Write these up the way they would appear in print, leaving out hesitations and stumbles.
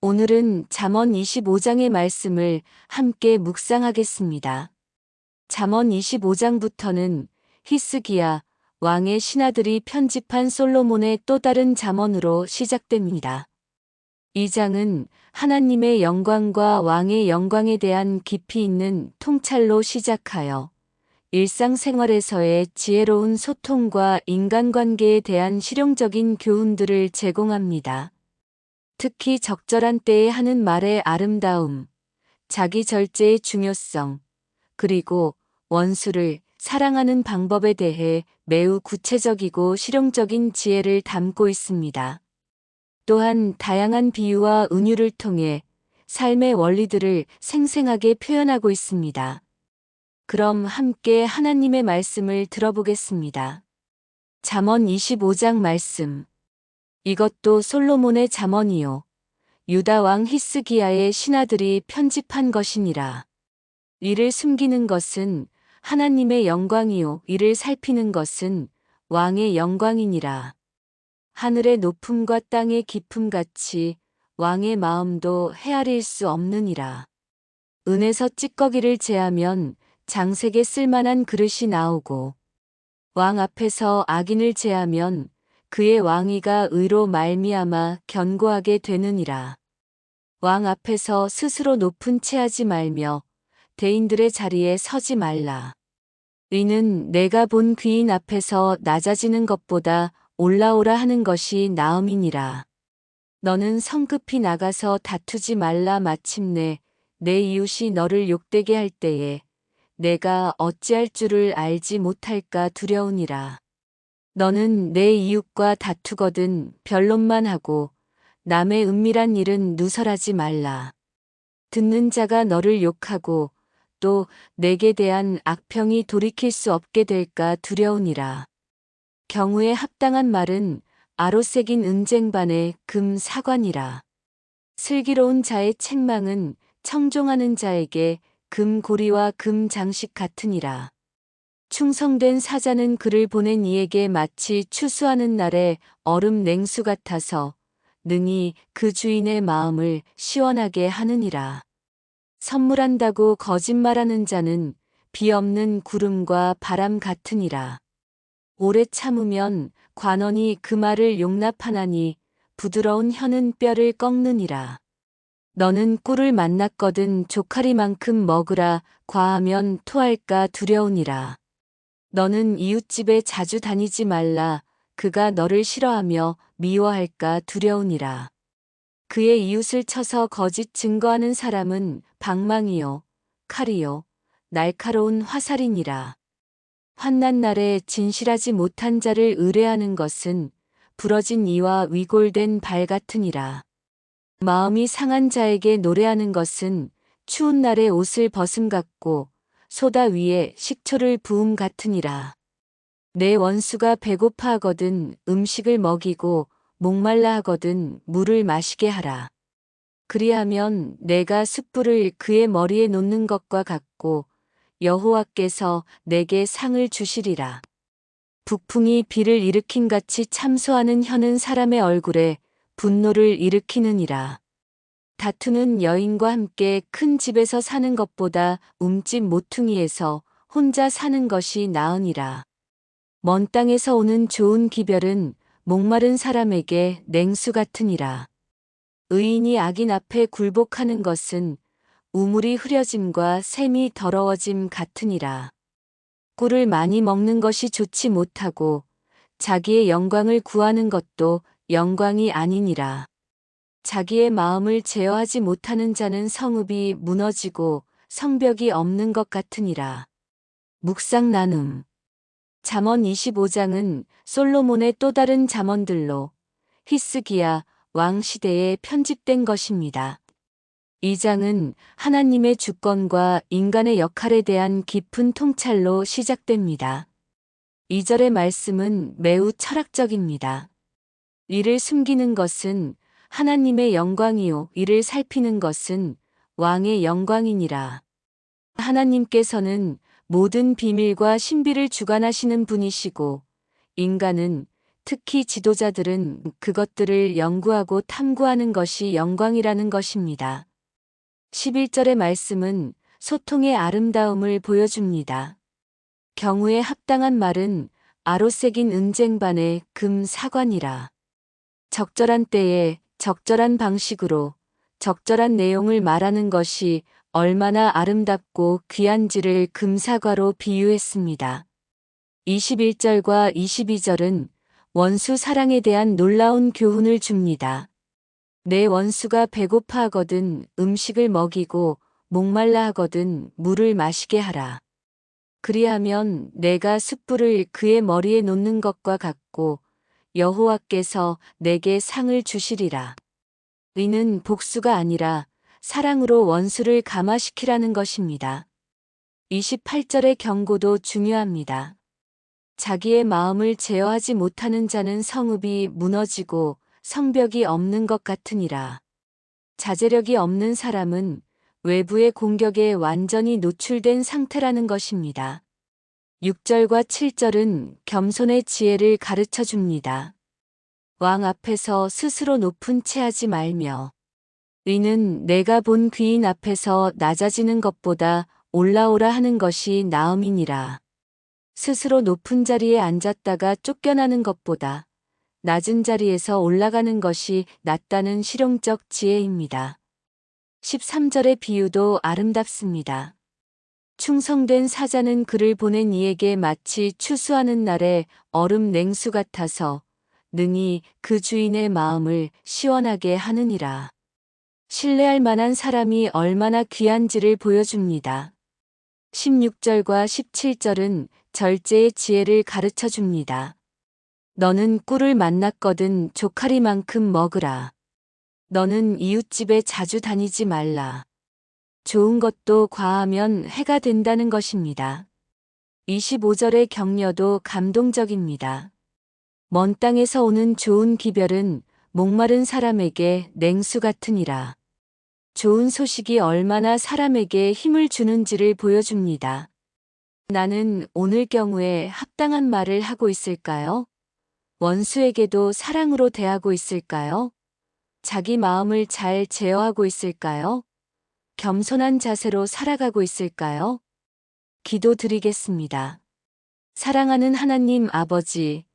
오늘은 잠언 25장의 말씀을 함께 묵상하겠습니다. 잠언 25장부터는 히스기야 왕의 신하들이 편집한 솔로몬의 또 다른 잠언으로 시작됩니다. 이 장은 하나님의 영광과 왕의 영광에 대한 깊이 있는 통찰로 시작하여 일상생활에서의 지혜로운 소통과 인간관계에 대한 실용적인 교훈들을 제공합니다. 특히 적절한 때에 하는 말의 아름다움, 자기 절제의 중요성, 그리고 원수를 사랑하는 방법에 대해 매우 구체적이고 실용적인 지혜를 담고 있습니다. 또한 다양한 비유와 은유를 통해 삶의 원리들을 생생하게 표현하고 있습니다. 그럼 함께 하나님의 말씀을 들어보겠습니다. 잠언 25장 말씀. 이것도 솔로몬의 잠언이요 유다 왕 히스기야의 신하들이 편집한 것이니라. 이를 숨기는 것은 하나님의 영광이요 이를 살피는 것은 왕의 영광이니라. 하늘의 높음과 땅의 깊음같이 왕의 마음도 헤아릴 수 없느니라. 은에서 찌꺼기를 제하면 장색에 쓸만한 그릇이 나오고 왕 앞에서 악인을 제하면 그의 왕위가 의로 말미암아 견고하게 되느니라. 왕 앞에서 스스로 높은 체하지 말며 대인들의 자리에 서지 말라. 의는 내가 본 귀인 앞에서 낮아지는 것보다 올라오라 하는 것이 나음이니라. 너는 성급히 나가서 다투지 말라. 마침내 내 이웃이 너를 욕되게 할 때에 내가 어찌할 줄을 알지 못할까 두려우니라. 너는 내 이웃과 다투거든 변론만 하고 남의 은밀한 일은 누설하지 말라. 듣는 자가 너를 욕하고 또 내게 대한 악평이 돌이킬 수 없게 될까 두려우니라. 경우에 합당한 말은 아로새긴 은쟁반의 금 사관이라. 슬기로운 자의 책망은 청종하는 자에게 금 고리와 금 장식 같으니라. 충성된 사자는 그를 보낸 이에게 마치 추수하는 날의 얼음 냉수 같아서 능히 그 주인의 마음을 시원하게 하느니라. 선물한다고 거짓말하는 자는 비 없는 구름과 바람 같으니라. 오래 참으면 관원이 그 말을 용납하나니 부드러운 혀는 뼈를 꺾느니라. 너는 꿀을 만났거든 조카리만큼 먹으라. 과하면 토할까 두려우니라. 너는 이웃집에 자주 다니지 말라. 그가 너를 싫어하며 미워할까 두려우니라. 그의 이웃을 쳐서 거짓 증거하는 사람은 방망이요 칼이요 날카로운 화살이니라. 환난 날에 진실하지 못한 자를 의뢰하는 것은 부러진 이와 위골된 발 같으니라. 마음이 상한 자에게 노래하는 것은 추운 날에 옷을 벗음 같고 소다 위에 식초를 부음 같으니라. 내 원수가 배고파하거든 음식을 먹이고 목말라 하거든 물을 마시게 하라. 그리하면 내가 숯불을 그의 머리에 놓는 것과 같고 여호와께서 내게 상을 주시리라. 북풍이 비를 일으킨 같이 참소하는 혀는 사람의 얼굴에 분노를 일으키느니라. 다투는 여인과 함께 큰 집에서 사는 것보다 움집 모퉁이에서 혼자 사는 것이 나으니라. 먼 땅에서 오는 좋은 기별은 목마른 사람에게 냉수 같으니라. 의인이 악인 앞에 굴복하는 것은 우물이 흐려짐과 샘이 더러워짐 같으니라. 꿀을 많이 먹는 것이 좋지 못하고 자기의 영광을 구하는 것도 영광이 아니니라. 자기의 마음을 제어하지 못하는 자는 성읍이 무너지고 성벽이 없는 것 같으니라. 묵상 나눔. 잠언 25장은 솔로몬의 또 다른 잠언들로 히스기야 왕 시대에 편집된 것입니다. 이 장은 하나님의 주권과 인간의 역할에 대한 깊은 통찰로 시작됩니다. 2절의 말씀은 매우 철학적입니다. 이를 숨기는 것은 하나님의 영광이요 이를 살피는 것은 왕의 영광이니라. 하나님께서는 모든 비밀과 신비를 주관하시는 분이시고 인간은 특히 지도자들은 그것들을 연구하고 탐구하는 것이 영광이라는 것입니다. 11절의 말씀은 소통의 아름다움을 보여줍니다. 경우에 합당한 말은 아로새긴 은쟁반의 금 사관이라. 적절한 때에 적절한 방식으로 적절한 내용을 말하는 것이 얼마나 아름답고 귀한지를 금사과로 비유했습니다. 21절과 22절은 원수 사랑에 대한 놀라운 교훈을 줍니다. 내 원수가 배고파 하거든 음식을 먹이고 목말라 하거든 물을 마시게 하라. 그리하면 내가 숯불을 그의 머리에 놓는 것과 같고 여호와께서 내게 상을 주시리라. 이는 복수가 아니라 사랑으로 원수를 감화시키라는 것입니다. 28절의 경고도 중요합니다. 자기의 마음을 제어하지 못하는 자는 성읍이 무너지고 성벽이 없는 것 같으니라. 자제력이 없는 사람은 외부의 공격에 완전히 노출된 상태라는 것입니다. 6절과 7절은 겸손의 지혜를 가르쳐 줍니다. 왕 앞에서 스스로 높은 채 하지 말며 이는 내가 본 귀인 앞에서 낮아지는 것보다 올라오라 하는 것이 나음이니라. 스스로 높은 자리에 앉았다가 쫓겨나는 것보다 낮은 자리에서 올라가는 것이 낫다는 실용적 지혜입니다. 13절의 비유도 아름답습니다. 충성된 사자는 그를 보낸 이에게 마치 추수하는 날의 얼음 냉수 같아서 능히 그 주인의 마음을 시원하게 하느니라. 신뢰할 만한 사람이 얼마나 귀한지를 보여줍니다. 16절과 17절은 절제의 지혜를 가르쳐 줍니다. 너는 꿀을 만났거든 조카리만큼 먹으라. 너는 이웃집에 자주 다니지 말라. 좋은 것도 과하면 해가 된다는 것입니다. 25절의 격려도 감동적입니다. 먼 땅에서 오는 좋은 기별은 목마른 사람에게 냉수 같으니라. 좋은 소식이 얼마나 사람에게 힘을 주는지를 보여줍니다. 나는 오늘 경우에 합당한 말을 하고 있을까요? 원수에게도 사랑으로 대하고 있을까요? 자기 마음을 잘 제어하고 있을까요? 겸손한 자세로 살아가고 있을까요? 기도드리겠습니다. 사랑하는 하나님 아버지,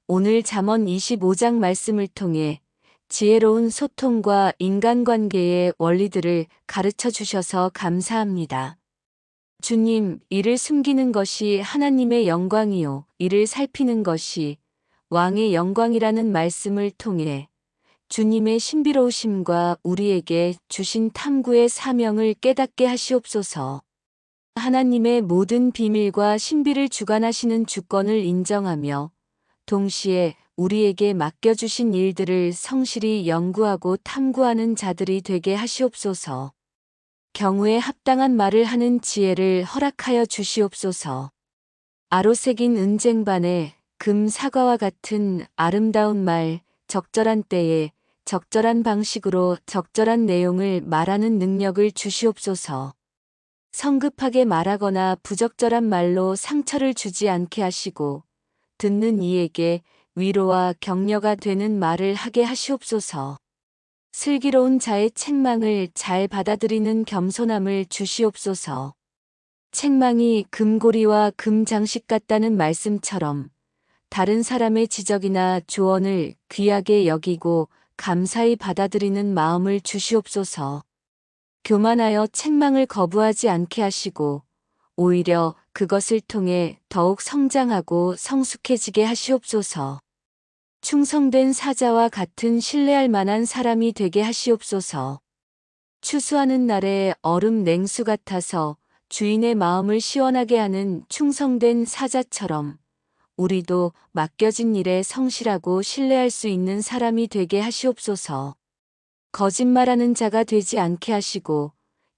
오늘 잠언 25장 말씀을 통해 지혜로운 소통과 인간관계의 원리들을 가르쳐 주셔서 감사합니다. 주님, 이를 숨기는 것이 하나님의 영광이요, 이를 살피는 것이 왕의 영광이라는 말씀을 통해 주님의 신비로우심과 우리에게 주신 탐구의 사명을 깨닫게 하시옵소서. 하나님의 모든 비밀과 신비를 주관하시는 주권을 인정하며 동시에 우리에게 맡겨주신 일들을 성실히 연구하고 탐구하는 자들이 되게 하시옵소서. 경우에 합당한 말을 하는 지혜를 허락하여 주시옵소서. 아로새긴 은쟁반에 금 사과와 같은 아름다운 말, 적절한 때에 적절한 방식으로 적절한 내용을 말하는 능력을 주시옵소서. 성급하게 말하거나 부적절한 말로 상처를 주지 않게 하시고 듣는 이에게 위로와 격려가 되는 말을 하게 하시옵소서. 슬기로운 자의 책망을 잘 받아들이는 겸손함을 주시옵소서. 책망이 금고리와 금장식 같다는 말씀처럼 다른 사람의 지적이나 조언을 귀하게 여기고 감사히 받아들이는 마음을 주시옵소서. 교만하여 책망을 거부하지 않게 하시고 오히려 그것을 통해 더욱 성장하고 성숙해지게 하시옵소서. 충성된 사자와 같은 신뢰할 만한 사람이 되게 하시옵소서. 추수하는 날에 얼음 냉수 같아서 주인의 마음을 시원하게 하는 충성된 사자처럼 우리도 맡겨진 일에 성실하고 신뢰할 수 있는 사람이 되게 하시옵소서. 거짓말하는 자가 되지 않게 하시고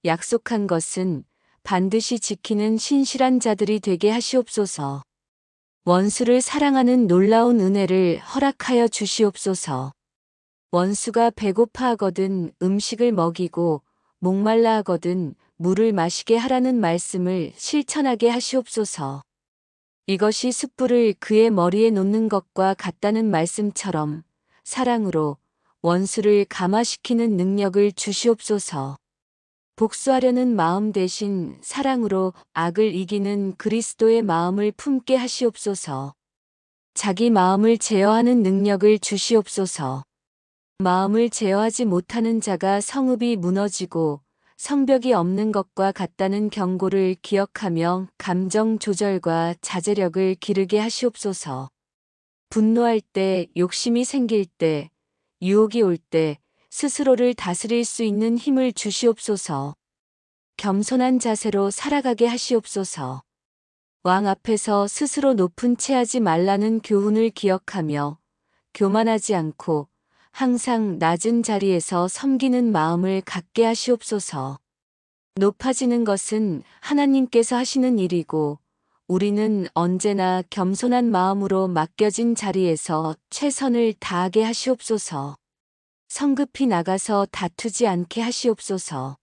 약속한 것은 반드시 지키는 신실한 자들이 되게 하시옵소서. 원수를 사랑하는 놀라운 은혜를 허락하여 주시옵소서. 원수가 배고파 하거든 음식을 먹이고 목말라 하거든 물을 마시게 하라는 말씀을 실천하게 하시옵소서. 이것이 숯불을 그의 머리에 놓는 것과 같다는 말씀처럼 사랑으로 원수를 감화시키는 능력을 주시옵소서. 복수하려는 마음 대신 사랑으로 악을 이기는 그리스도의 마음을 품게 하시옵소서. 자기 마음을 제어하는 능력을 주시옵소서. 마음을 제어하지 못하는 자가 성읍이 무너지고 성벽이 없는 것과 같다는 경고를 기억하며 감정 조절과 자제력을 기르게 하시옵소서. 분노할 때, 욕심이 생길 때, 유혹이 올 때 스스로를 다스릴 수 있는 힘을 주시옵소서. 겸손한 자세로 살아가게 하시옵소서. 왕 앞에서 스스로 높은 채하지 말라는 교훈을 기억하며 교만하지 않고 항상 낮은 자리에서 섬기는 마음을 갖게 하시옵소서. 높아지는 것은 하나님께서 하시는 일이고 우리는 언제나 겸손한 마음으로 맡겨진 자리에서 최선을 다하게 하시옵소서. 성급히 나가서 다투지 않게 하시옵소서.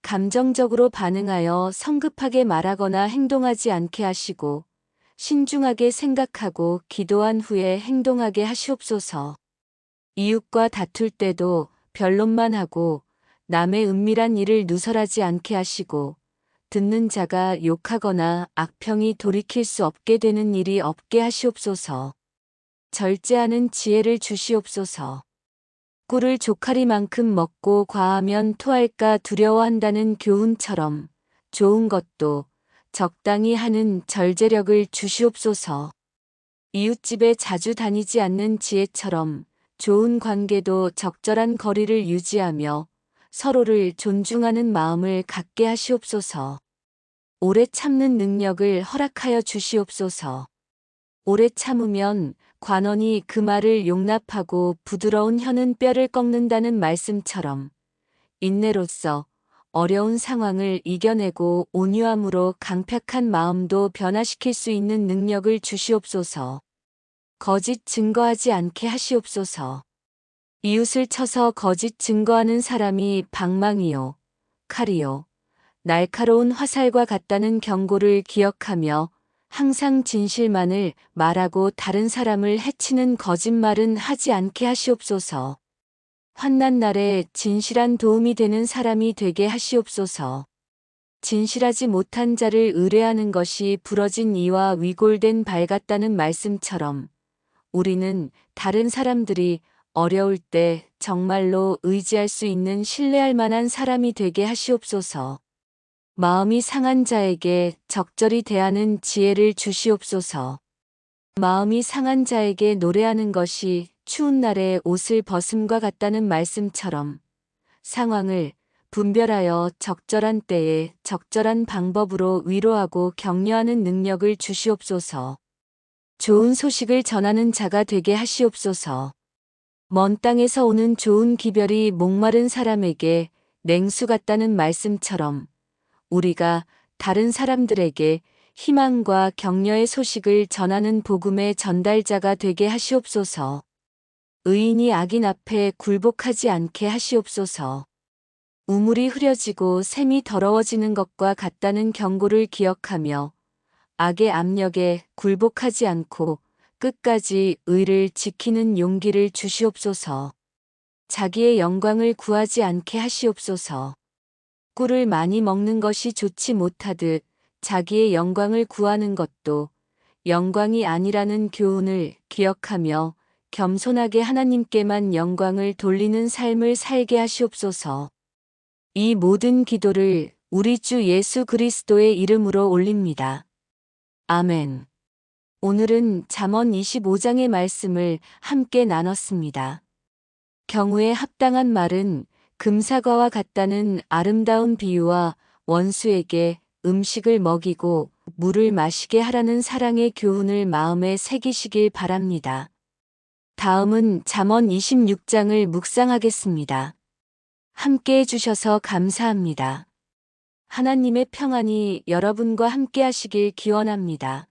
감정적으로 반응하여 성급하게 말하거나 행동하지 않게 하시고 신중하게 생각하고 기도한 후에 행동하게 하시옵소서. 이웃과 다툴 때도 변론만 하고 남의 은밀한 일을 누설하지 않게 하시고 듣는 자가 욕하거나 악평이 돌이킬 수 없게 되는 일이 없게 하시옵소서. 절제하는 지혜를 주시옵소서. 꿀을 조카리만큼 먹고 과하면 토할까 두려워한다는 교훈처럼 좋은 것도 적당히 하는 절제력을 주시옵소서. 이웃집에 자주 다니지 않는 지혜처럼 좋은 관계도 적절한 거리를 유지하며 서로를 존중하는 마음을 갖게 하시옵소서. 오래 참는 능력을 허락하여 주시옵소서. 오래 참으면 관원이 그 말을 용납하고 부드러운 혀는 뼈를 꺾는다는 말씀처럼 인내로써 어려운 상황을 이겨내고 온유함으로 강팍한 마음도 변화시킬 수 있는 능력을 주시옵소서. 거짓 증거하지 않게 하시옵소서. 이웃을 쳐서 거짓 증거하는 사람이 방망이요, 칼이요, 날카로운 화살과 같다는 경고를 기억하며 항상 진실만을 말하고 다른 사람을 해치는 거짓말은 하지 않게 하시옵소서. 환난 날에 진실한 도움이 되는 사람이 되게 하시옵소서. 진실하지 못한 자를 의뢰하는 것이 부러진 이와 위골된 발 같다는 말씀처럼 우리는 다른 사람들이 어려울 때 정말로 의지할 수 있는 신뢰할 만한 사람이 되게 하시옵소서. 마음이 상한 자에게 적절히 대하는 지혜를 주시옵소서. 마음이 상한 자에게 노래하는 것이 추운 날에 옷을 벗음과 같다는 말씀처럼 상황을 분별하여 적절한 때에 적절한 방법으로 위로하고 격려하는 능력을 주시옵소서. 좋은 소식을 전하는 자가 되게 하시옵소서. 먼 땅에서 오는 좋은 기별이 목마른 사람에게 냉수 같다는 말씀처럼 우리가 다른 사람들에게 희망과 격려의 소식을 전하는 복음의 전달자가 되게 하시옵소서. 의인이 악인 앞에 굴복하지 않게 하시옵소서. 우물이 흐려지고 샘이 더러워지는 것과 같다는 경고를 기억하며 악의 압력에 굴복하지 않고 끝까지 의를 지키는 용기를 주시옵소서. 자기의 영광을 구하지 않게 하시옵소서. 꿀을 많이 먹는 것이 좋지 못하듯 자기의 영광을 구하는 것도 영광이 아니라는 교훈을 기억하며 겸손하게 하나님께만 영광을 돌리는 삶을 살게 하시옵소서. 이 모든 기도를 우리 주 예수 그리스도의 이름으로 올립니다. 아멘. 오늘은 잠언 25장의 말씀을 함께 나눴습니다. 경우에 합당한 말은 금사과와 같다는 아름다운 비유와 원수에게 음식을 먹이고 물을 마시게 하라는 사랑의 교훈을 마음에 새기시길 바랍니다. 다음은 잠언 26장을 묵상하겠습니다. 함께 해주셔서 감사합니다. 하나님의 평안이 여러분과 함께 하시길 기원합니다.